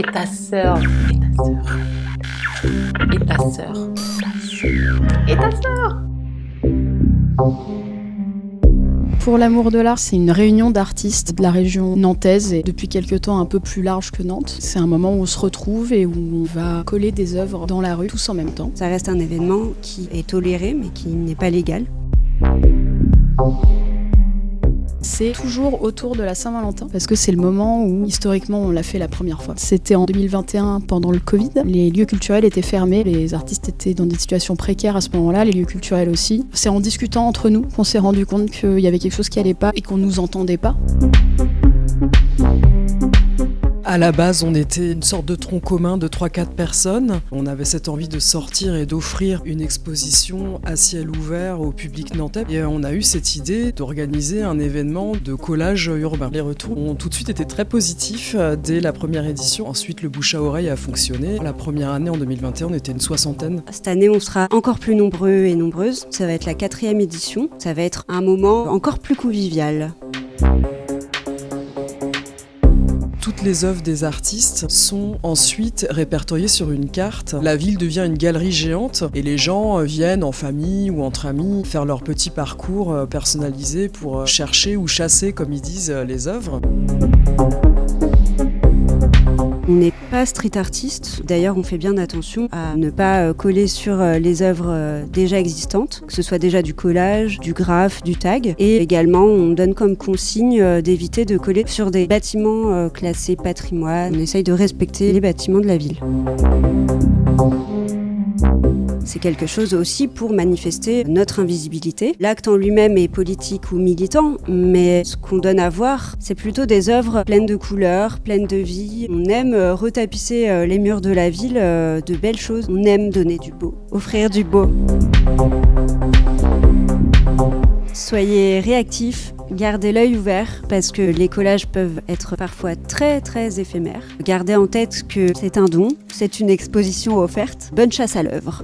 Et ta sœur. Et ta sœur. Et ta sœur. Pour l'amour de l'art, c'est une réunion d'artistes de la région nantaise et depuis quelque temps un peu plus large que Nantes. C'est un moment où on se retrouve et où on va coller des œuvres dans la rue tous en même temps. Ça reste un événement qui est toléré mais qui n'est pas légal. C'est toujours autour de la Saint-Valentin parce que c'est le moment où historiquement on l'a fait la première fois. C'était en 2021 pendant le Covid. Les lieux culturels étaient fermés, les artistes étaient dans des situations précaires à ce moment-là, les lieux culturels aussi. C'est en discutant entre nous qu'on s'est rendu compte qu'il y avait quelque chose qui allait pas et qu'on nous entendait pas. À la base, on était une sorte de tronc commun de 3-4 personnes. On avait cette envie de sortir et d'offrir une exposition à ciel ouvert au public nantais. Et on a eu cette idée d'organiser un événement de collage urbain. Les retours ont tout de suite été très positifs dès la première édition. Ensuite, le bouche à oreille a fonctionné. La première année, en 2021, on était une 60aine. Cette année, on sera encore plus nombreux et nombreuses. Ça va être la 4e édition. Ça va être un moment encore plus convivial. Toutes les œuvres des artistes sont ensuite répertoriées sur une carte. La ville devient une galerie géante et les gens viennent en famille ou entre amis faire leur petit parcours personnalisé pour chercher ou chasser, comme ils disent, les œuvres. On n'est pas street artiste. D'ailleurs, on fait bien attention à ne pas coller sur les œuvres déjà existantes, que ce soit déjà du collage, du graphe, du tag. Et également, on donne comme consigne d'éviter de coller sur des bâtiments classés patrimoine. On essaye de respecter les bâtiments de la ville. C'est quelque chose aussi pour manifester notre invisibilité. L'acte en lui-même est politique ou militant, mais ce qu'on donne à voir, c'est plutôt des œuvres pleines de couleurs, pleines de vie. On aime retapisser les murs de la ville de belles choses. On aime donner du beau, offrir du beau. Soyez réactifs, gardez l'œil ouvert parce que les collages peuvent être parfois très très éphémères. Gardez en tête que c'est un don, c'est une exposition offerte. Bonne chasse à l'œuvre.